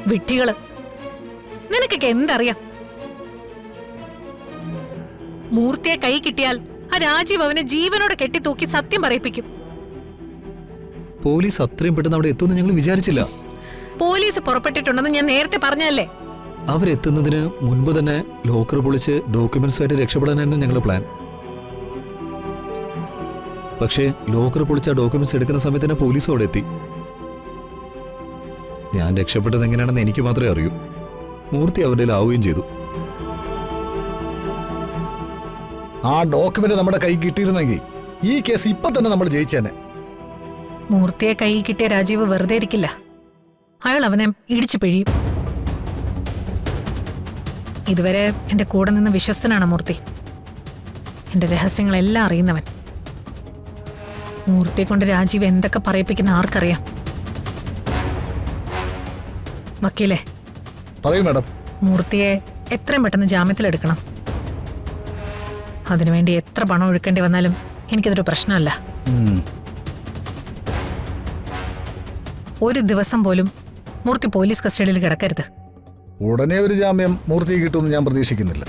വിഡ്ഢികള്. നിനക്കൊക്കെ എന്തറിയാം? മൂർത്തിയെ കൈ കിട്ടിയാൽ ആ രാജീവ് അവനെ ജീവനോടെ കെട്ടിത്തൂക്കി സത്യം പറയിപ്പിക്കും. പോലീസ് അത്രയും പെട്ടെന്ന് അവിടെ എത്തുമെന്ന് ഞങ്ങൾ വിചാരിച്ചില്ല. പോലീസ് പുറപ്പെട്ടിട്ടുണ്ടെന്ന് ഞാൻ നേരത്തെ പറഞ്ഞല്ലേ. അവരെത്തുന്നതിന് മുൻപ് തന്നെ ലോക്കർ പൊളിച്ച് ഡോക്യുമെന്റ്സ് ആയിട്ട് രക്ഷപ്പെടാനായിരുന്നു ഞങ്ങളുടെ പ്ലാൻ. പക്ഷേ ലോക്കർ പൊളിച്ച ഡോക്യുമെന്റ്സ് എടുക്കുന്ന സമയത്ത് തന്നെ പോലീസ് അവിടെ എത്തി. ഞാൻ രക്ഷപ്പെട്ടത് എങ്ങനെയാണെന്ന് എനിക്ക് മാത്രമേ അറിയൂ. മൂർത്തി അവരുടെ ആവുകയും ചെയ്തു. ആ ഡോക്യുമെന്റ് നമ്മുടെ കൈ കിട്ടിയിരുന്നെങ്കിൽ ഈ കേസ് ഇപ്പൊ തന്നെ നമ്മൾ ജയിച്ചേനെ. മൂർത്തിയെ കൈ കിട്ടിയ രാജീവ് വെറുതെ ഇരിക്കില്ല. അയാൾ അവനെ ഇടിച്ചു പിഴിയും. ഇതുവരെ എന്റെ കൂടെ നിന്ന് വിശ്വസ്തനാണ് മൂർത്തി. എന്റെ രഹസ്യങ്ങളെല്ലാം അറിയുന്നവൻ. മൂർത്തിയെ കൊണ്ട് രാജീവ് എന്തൊക്കെ പറയിപ്പിക്കുന്ന ആർക്കറിയാം? വക്കീലേ, പറയൂ മാഡം. മൂർത്തിയെ എത്രയും പെട്ടെന്ന് ജാമ്യത്തിലെടുക്കണം. അതിനുവേണ്ടി എത്ര പണം ഒഴുക്കേണ്ടി വന്നാലും എനിക്കതൊരു പ്രശ്നമല്ല. ഒരു ദിവസം പോലും മൂർത്തി പോലീസ് കസ്റ്റഡിയിൽ കിടക്കരുത്. ഉടനെ ഒരു ജാമ്യം മൂർത്തി കിട്ടുമെന്ന് ഞാൻ പ്രതീക്ഷിക്കുന്നില്ല.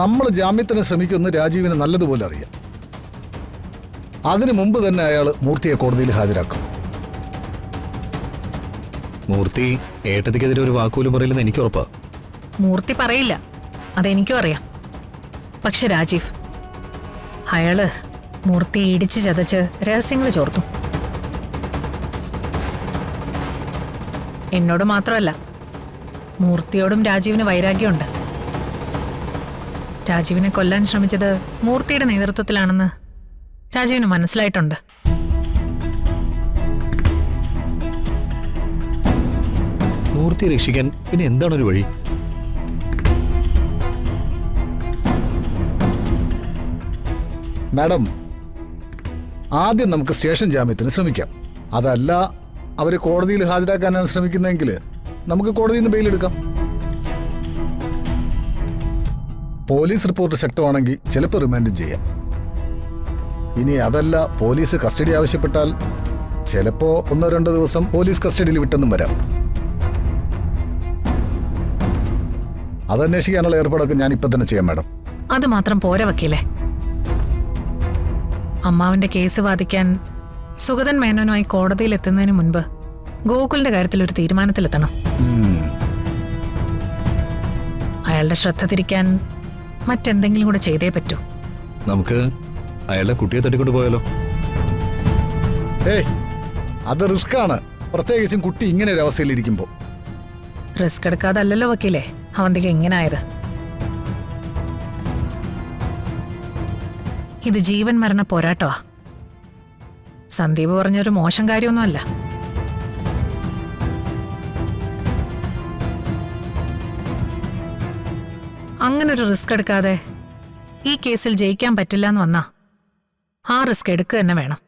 നമ്മൾ ജാമ്യത്തിന് ശ്രമിക്കുമെന്ന് രാജീവിന് നല്ലതുപോലെ അറിയാം. അതിനു മുമ്പ് തന്നെ അയാൾ മൂർത്തിയെ കോടതിയിൽ ഹാജരാക്കും. മൂർത്തി ഏട്ടത്തിക്കെതിരെ ഒരു വാക്കുപോലും പറയില്ലെന്ന് എനിക്ക് ഉറപ്പാ. മൂർത്തി പറയില്ല, അതെനിക്കും അറിയാം. പക്ഷെ രാജീവ്, അയാള് മൂർത്തിയെ ഇടിച്ച് ചതച്ച് രഹസ്യങ്ങൾ ചോർത്തും. എന്നോട് മാത്രമല്ല, മൂർത്തിയോടും രാജീവിന് വൈരാഗ്യമുണ്ട്. രാജീവിനെ കൊല്ലാൻ ശ്രമിച്ചത് മൂർത്തിയുടെ നേതൃത്വത്തിലാണെന്ന് രാജീവിന് മനസ്സിലായിട്ടുണ്ട്. മൂർത്തിയെ രക്ഷിക്കാൻ പിന്നെ എന്താണൊരു വഴി? മാഡം, ആദ്യം നമുക്ക് സ്റ്റേഷൻ ജാമ്യത്തിന് ശ്രമിക്കാം. അതല്ല അവരെ കോടതിയിൽ ഹാജരാക്കാനാണ് ശ്രമിക്കുന്നതെങ്കിൽ നമുക്ക് കോടതിയിൽ നിന്ന് ബെയിലെടുക്കാം. പോലീസ് റിപ്പോർട്ട് ശക്തമാണെങ്കിൽ ചിലപ്പോൾ റിമാൻഡും ചെയ്യാം. ഇനി അതല്ല, പോലീസ് കസ്റ്റഡി ആവശ്യപ്പെട്ടാൽ ചിലപ്പോൾ 1-2 ദിവസം പോലീസ് കസ്റ്റഡിയിൽ വിട്ടെന്നും വരാം. അതന്വേഷിക്കാനുള്ള ഏർപ്പാടൊക്കെ ഞാൻ ഇപ്പം തന്നെ ചെയ്യാം മാഡം. അത് മാത്രം പോരാ വക്കീലേ. അമ്മാവിന്റെ കേസ് വാദിക്കാൻ സുഗതൻ മേനോനുമായി കോടതിയിൽ എത്തുന്നതിന് മുൻപ് ഗോകുലിന്റെ കാര്യത്തിൽ ഒരു തീരുമാനത്തിലെത്തണം. അയാളുടെ ശ്രദ്ധ തിരിക്കാൻ മറ്റെന്തെങ്കിലും കൂടെ ചെയ്തേ പറ്റൂ. നമുക്ക് അയാളുടെ കുട്ടിയെ തട്ടിക്കൊണ്ട് പോയാലോ? അത് റിസ്ക് ആണ്, പ്രത്യേകിച്ചും കുട്ടി ഇങ്ങനെ ഒരു അവസ്ഥയിലിരിക്കുമ്പോൾ. റിസ്ക് എടുക്കാതല്ലോ വക്കീലേ അവന്തിക ഇങ്ങനായത്. ഇത് ജീവൻ മരണ പോരാട്ടമാ. സന്ദീപ് പറഞ്ഞൊരു മോശം കാര്യമൊന്നുമല്ല. അങ്ങനൊരു റിസ്ക് എടുക്കാതെ ഈ കേസിൽ ജയിക്കാൻ പറ്റില്ല എന്ന് വന്നാ ആ റിസ്ക് എടുക്കുക തന്നെ വേണം.